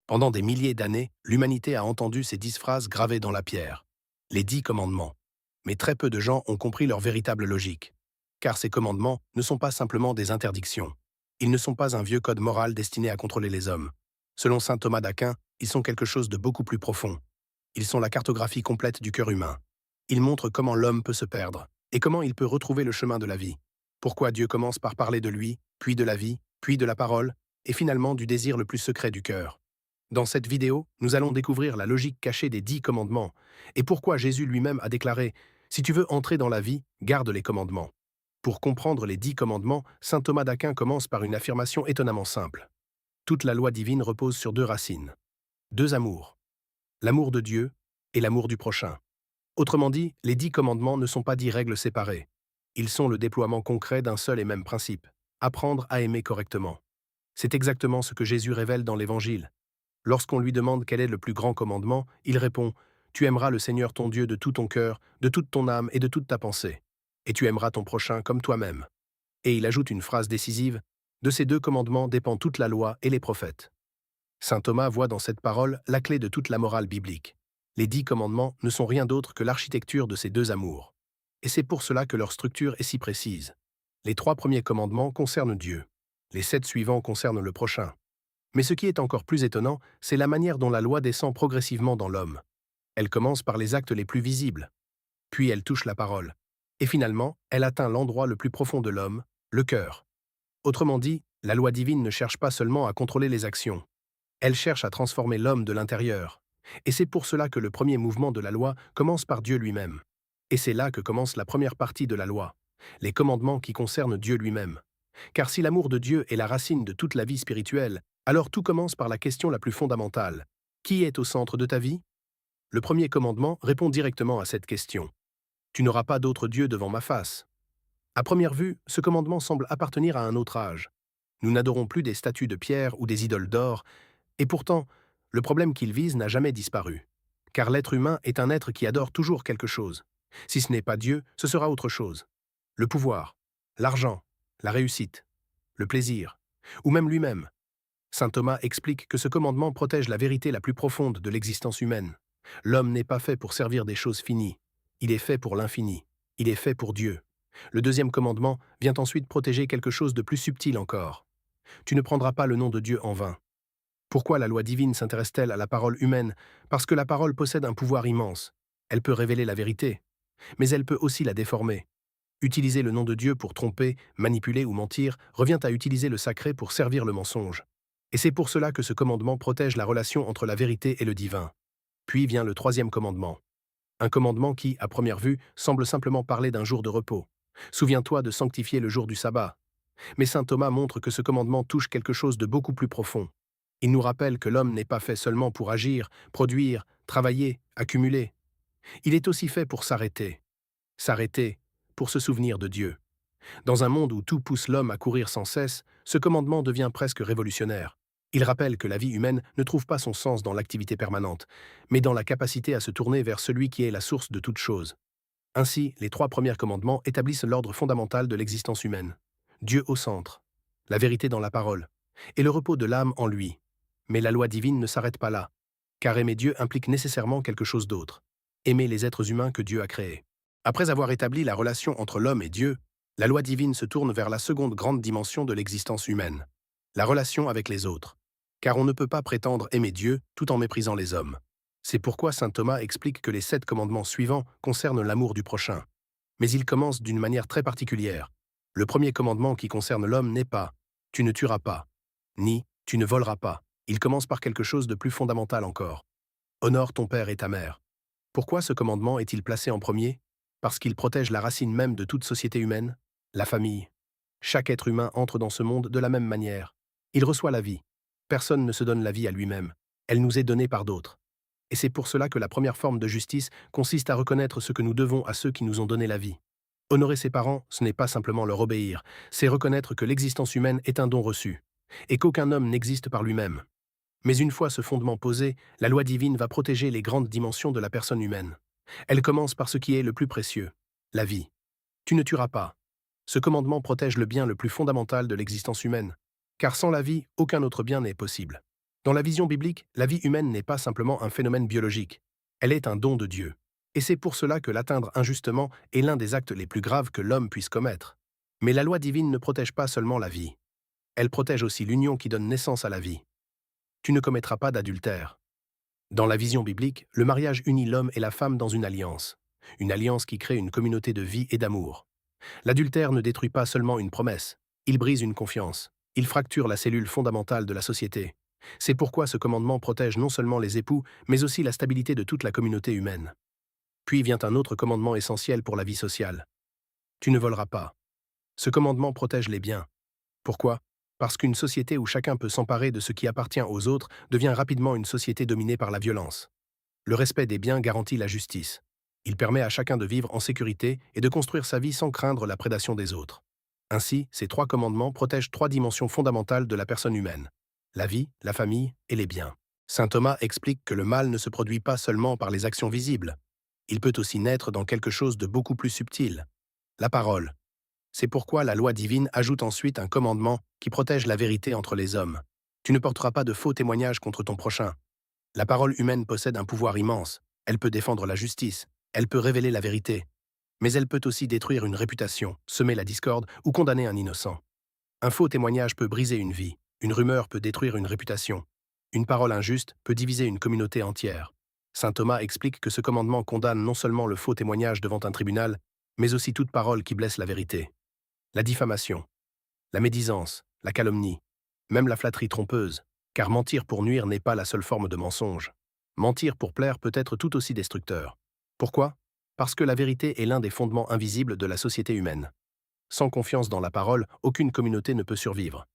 Pendant des milliers d'années, l'humanité a entendu ces 10 phrases gravées dans la pierre. Les 10 commandements. Mais très peu de gens ont compris leur véritable logique. Car ces commandements ne sont pas simplement des interdictions. Ils ne sont pas un vieux code moral destiné à contrôler les hommes. Selon saint Thomas d'Aquin, ils sont quelque chose de beaucoup plus profond. Ils sont la cartographie complète du cœur humain. Ils montrent comment l'homme peut se perdre, et comment il peut retrouver le chemin de la vie. Pourquoi Dieu commence par parler de lui, puis de la vie, puis de la parole, et finalement du désir le plus secret du cœur. Dans cette vidéo, nous allons découvrir la logique cachée des 10 commandements, et pourquoi Jésus lui-même a déclaré « Si tu veux entrer dans la vie, garde les commandements ». Pour comprendre les 10 commandements, saint Thomas d'Aquin commence par une affirmation étonnamment simple. Toute la loi divine repose sur deux racines. Deux amours. L'amour de Dieu et l'amour du prochain. Autrement dit, les 10 commandements ne sont pas 10 règles séparées. Ils sont le déploiement concret d'un seul et même principe, apprendre à aimer correctement. C'est exactement ce que Jésus révèle dans l'Évangile. Lorsqu'on lui demande quel est le plus grand commandement, il répond « Tu aimeras le Seigneur ton Dieu de tout ton cœur, de toute ton âme et de toute ta pensée. Et tu aimeras ton prochain comme toi-même. » Et il ajoute une phrase décisive « De ces deux commandements dépend toute la loi et les prophètes. » Saint Thomas voit dans cette parole la clé de toute la morale biblique. Les 10 commandements ne sont rien d'autre que l'architecture de ces deux amours. Et c'est pour cela que leur structure est si précise. Les 3 premiers commandements concernent Dieu. Les 7 suivants concernent le prochain. Mais ce qui est encore plus étonnant, c'est la manière dont la loi descend progressivement dans l'homme. Elle commence par les actes les plus visibles, puis elle touche la parole. Et finalement, elle atteint l'endroit le plus profond de l'homme, le cœur. Autrement dit, la loi divine ne cherche pas seulement à contrôler les actions. Elle cherche à transformer l'homme de l'intérieur. Et c'est pour cela que le premier mouvement de la loi commence par Dieu lui-même. Et c'est là que commence la première partie de la loi, les commandements qui concernent Dieu lui-même. Car si l'amour de Dieu est la racine de toute la vie spirituelle, alors tout commence par la question la plus fondamentale. Qui est au centre de ta vie? Le premier commandement répond directement à cette question. Tu n'auras pas d'autre Dieu devant ma face. À première vue, ce commandement semble appartenir à un autre âge. Nous n'adorons plus des statues de pierre ou des idoles d'or, et pourtant, le problème qu'il vise n'a jamais disparu. Car l'être humain est un être qui adore toujours quelque chose. Si ce n'est pas Dieu, ce sera autre chose. Le pouvoir, l'argent, la réussite, le plaisir, ou même lui-même. Saint Thomas explique que ce commandement protège la vérité la plus profonde de l'existence humaine. L'homme n'est pas fait pour servir des choses finies. Il est fait pour l'infini. Il est fait pour Dieu. Le deuxième commandement vient ensuite protéger quelque chose de plus subtil encore. Tu ne prendras pas le nom de Dieu en vain. Pourquoi la loi divine s'intéresse-t-elle à la parole humaine? Parce que la parole possède un pouvoir immense. Elle peut révéler la vérité, mais elle peut aussi la déformer. Utiliser le nom de Dieu pour tromper, manipuler ou mentir revient à utiliser le sacré pour servir le mensonge. Et c'est pour cela que ce commandement protège la relation entre la vérité et le divin. Puis vient le troisième commandement. Un commandement qui, à première vue, semble simplement parler d'un jour de repos. Souviens-toi de sanctifier le jour du sabbat. Mais saint Thomas montre que ce commandement touche quelque chose de beaucoup plus profond. Il nous rappelle que l'homme n'est pas fait seulement pour agir, produire, travailler, accumuler. Il est aussi fait pour s'arrêter. S'arrêter pour se souvenir de Dieu. Dans un monde où tout pousse l'homme à courir sans cesse, ce commandement devient presque révolutionnaire. Il rappelle que la vie humaine ne trouve pas son sens dans l'activité permanente, mais dans la capacité à se tourner vers celui qui est la source de toute chose. Ainsi, les 3 premiers commandements établissent l'ordre fondamental de l'existence humaine. Dieu au centre, la vérité dans la parole, et le repos de l'âme en lui. Mais la loi divine ne s'arrête pas là, car aimer Dieu implique nécessairement quelque chose d'autre. Aimer les êtres humains que Dieu a créés. Après avoir établi la relation entre l'homme et Dieu, la loi divine se tourne vers la seconde grande dimension de l'existence humaine, la relation avec les autres. Car on ne peut pas prétendre aimer Dieu tout en méprisant les hommes. C'est pourquoi saint Thomas explique que les 7 commandements suivants concernent l'amour du prochain. Mais ils commencent d'une manière très particulière. Le premier commandement qui concerne l'homme n'est pas « tu ne tueras pas » ni « tu ne voleras pas ». Il commence par quelque chose de plus fondamental encore. Honore ton père et ta mère. Pourquoi ce commandement est-il placé en premier? Parce qu'il protège la racine même de toute société humaine, la famille. Chaque être humain entre dans ce monde de la même manière. Il reçoit la vie. Personne ne se donne la vie à lui-même. Elle nous est donnée par d'autres. Et c'est pour cela que la première forme de justice consiste à reconnaître ce que nous devons à ceux qui nous ont donné la vie. Honorer ses parents, ce n'est pas simplement leur obéir, c'est reconnaître que l'existence humaine est un don reçu, et qu'aucun homme n'existe par lui-même. Mais une fois ce fondement posé, la loi divine va protéger les grandes dimensions de la personne humaine. Elle commence par ce qui est le plus précieux, la vie. Tu ne tueras pas. Ce commandement protège le bien le plus fondamental de l'existence humaine, car sans la vie, aucun autre bien n'est possible. Dans la vision biblique, la vie humaine n'est pas simplement un phénomène biologique. Elle est un don de Dieu. Et c'est pour cela que l'atteindre injustement est l'un des actes les plus graves que l'homme puisse commettre. Mais la loi divine ne protège pas seulement la vie. Elle protège aussi l'union qui donne naissance à la vie. Tu ne commettras pas d'adultère. Dans la vision biblique, le mariage unit l'homme et la femme dans une alliance qui crée une communauté de vie et d'amour. L'adultère ne détruit pas seulement une promesse, il brise une confiance, il fracture la cellule fondamentale de la société. C'est pourquoi ce commandement protège non seulement les époux, mais aussi la stabilité de toute la communauté humaine. Puis vient un autre commandement essentiel pour la vie sociale. Tu ne voleras pas. Ce commandement protège les biens. Pourquoi? Parce qu'une société où chacun peut s'emparer de ce qui appartient aux autres devient rapidement une société dominée par la violence. Le respect des biens garantit la justice. Il permet à chacun de vivre en sécurité et de construire sa vie sans craindre la prédation des autres. Ainsi, ces trois commandements protègent trois dimensions fondamentales de la personne humaine: la vie, la famille et les biens. Saint Thomas explique que le mal ne se produit pas seulement par les actions visibles. Il peut aussi naître dans quelque chose de beaucoup plus subtil: la parole. C'est pourquoi la loi divine ajoute ensuite un commandement qui protège la vérité entre les hommes. Tu ne porteras pas de faux témoignages contre ton prochain. La parole humaine possède un pouvoir immense. Elle peut défendre la justice, elle peut révéler la vérité, mais elle peut aussi détruire une réputation, semer la discorde ou condamner un innocent. Un faux témoignage peut briser une vie, une rumeur peut détruire une réputation, une parole injuste peut diviser une communauté entière. Saint Thomas explique que ce commandement condamne non seulement le faux témoignage devant un tribunal, mais aussi toute parole qui blesse la vérité. La diffamation, la médisance, la calomnie, même la flatterie trompeuse, car mentir pour nuire n'est pas la seule forme de mensonge. Mentir pour plaire peut être tout aussi destructeur. Pourquoi? Parce que la vérité est l'un des fondements invisibles de la société humaine. Sans confiance dans la parole, aucune communauté ne peut survivre.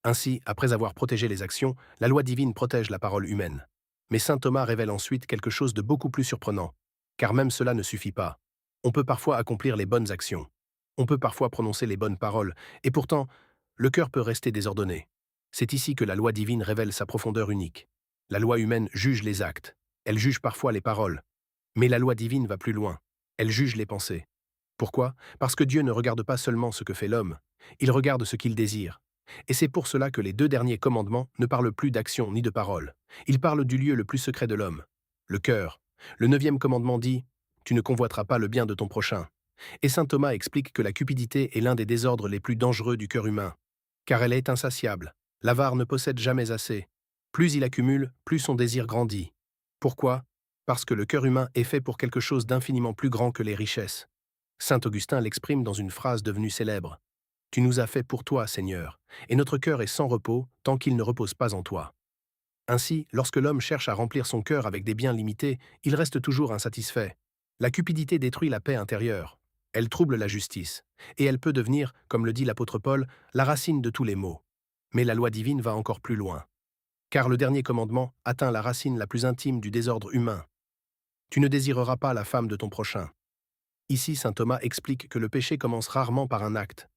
Ainsi, après avoir protégé les actions, la loi divine protège la parole humaine. Mais saint Thomas révèle ensuite quelque chose de beaucoup plus surprenant, car même cela ne suffit pas. On peut parfois accomplir les bonnes actions. On peut parfois prononcer les bonnes paroles, et pourtant, le cœur peut rester désordonné. C'est ici que la loi divine révèle sa profondeur unique. La loi humaine juge les actes, elle juge parfois les paroles. Mais la loi divine va plus loin. Elle juge les pensées. Pourquoi? Parce que Dieu ne regarde pas seulement ce que fait l'homme, il regarde ce qu'il désire. Et c'est pour cela que les deux derniers commandements ne parlent plus d'action ni de parole. Ils parlent du lieu le plus secret de l'homme, le cœur. Le 9e commandement dit: « Tu ne convoiteras pas le bien de ton prochain ». Et saint Thomas explique que la cupidité est l'un des désordres les plus dangereux du cœur humain, car elle est insatiable. L'avare ne possède jamais assez. Plus il accumule, plus son désir grandit. Pourquoi? Parce que le cœur humain est fait pour quelque chose d'infiniment plus grand que les richesses. Saint Augustin l'exprime dans une phrase devenue célèbre: « Tu nous as fait pour toi, Seigneur, et notre cœur est sans repos tant qu'il ne repose pas en toi. » Ainsi, lorsque l'homme cherche à remplir son cœur avec des biens limités, il reste toujours insatisfait. La cupidité détruit la paix intérieure. Elle trouble la justice, et elle peut devenir, comme le dit l'apôtre Paul, la racine de tous les maux. Mais la loi divine va encore plus loin. Car le dernier commandement atteint la racine la plus intime du désordre humain. Tu ne désireras pas la femme de ton prochain. Ici, saint Thomas explique que le péché commence rarement par un acte.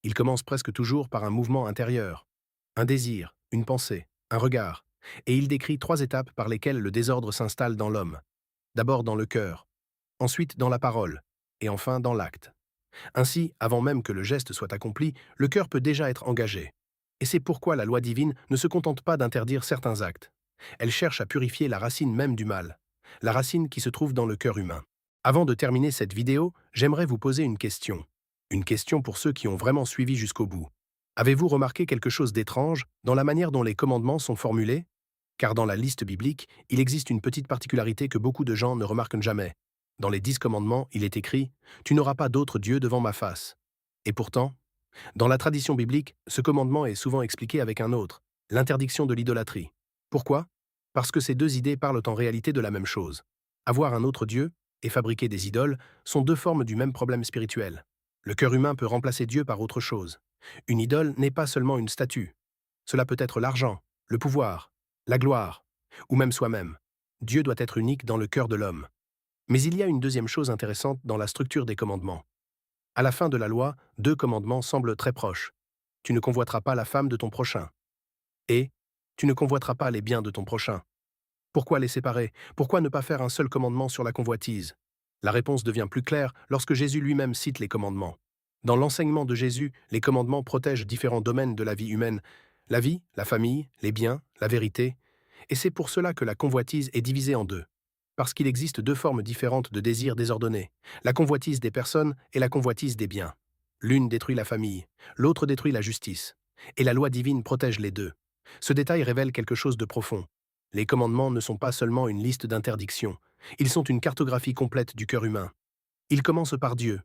Il commence presque toujours par un mouvement intérieur. Un désir, une pensée, un regard. Et il décrit 3 étapes par lesquelles le désordre s'installe dans l'homme. D'abord dans le cœur, ensuite dans la parole, et enfin dans l'acte. Ainsi, avant même que le geste soit accompli, le cœur peut déjà être engagé. Et c'est pourquoi la loi divine ne se contente pas d'interdire certains actes. Elle cherche à purifier la racine même du mal, la racine qui se trouve dans le cœur humain. Avant de terminer cette vidéo, j'aimerais vous poser une question. Une question pour ceux qui ont vraiment suivi jusqu'au bout. Avez-vous remarqué quelque chose d'étrange dans la manière dont les commandements sont formulés? Car dans la liste biblique, il existe une petite particularité que beaucoup de gens ne remarquent jamais. Dans les 10 commandements, il est écrit « Tu n'auras pas d'autre Dieu devant ma face ». Et pourtant, dans la tradition biblique, ce commandement est souvent expliqué avec un autre, l'interdiction de l'idolâtrie. Pourquoi? Parce que ces deux idées parlent en réalité de la même chose. Avoir un autre Dieu et fabriquer des idoles sont deux formes du même problème spirituel. Le cœur humain peut remplacer Dieu par autre chose. Une idole n'est pas seulement une statue. Cela peut être l'argent, le pouvoir, la gloire, ou même soi-même. Dieu doit être unique dans le cœur de l'homme. Mais il y a une deuxième chose intéressante dans la structure des commandements. À la fin de la loi, 2 commandements semblent très proches. Tu ne convoiteras pas la femme de ton prochain. Et tu ne convoiteras pas les biens de ton prochain. Pourquoi les séparer? Pourquoi ne pas faire un seul commandement sur la convoitise? La réponse devient plus claire lorsque Jésus lui-même cite les commandements. Dans l'enseignement de Jésus, les commandements protègent différents domaines de la vie humaine: la vie, la famille, les biens, la vérité. Et c'est pour cela que la convoitise est divisée en deux. Parce qu'il existe deux formes différentes de désirs désordonnés, la convoitise des personnes et la convoitise des biens. L'une détruit la famille, l'autre détruit la justice. Et la loi divine protège les deux. Ce détail révèle quelque chose de profond. Les commandements ne sont pas seulement une liste d'interdictions, ils sont une cartographie complète du cœur humain. Ils commencent par Dieu.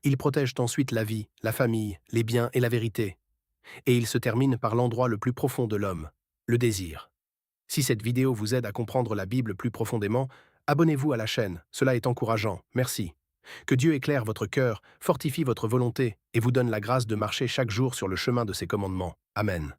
Ils protègent ensuite la vie, la famille, les biens et la vérité. Et ils se terminent par l'endroit le plus profond de l'homme, le désir. Si cette vidéo vous aide à comprendre la Bible plus profondément, abonnez-vous à la chaîne, cela est encourageant, merci. Que Dieu éclaire votre cœur, fortifie votre volonté et vous donne la grâce de marcher chaque jour sur le chemin de ses commandements. Amen.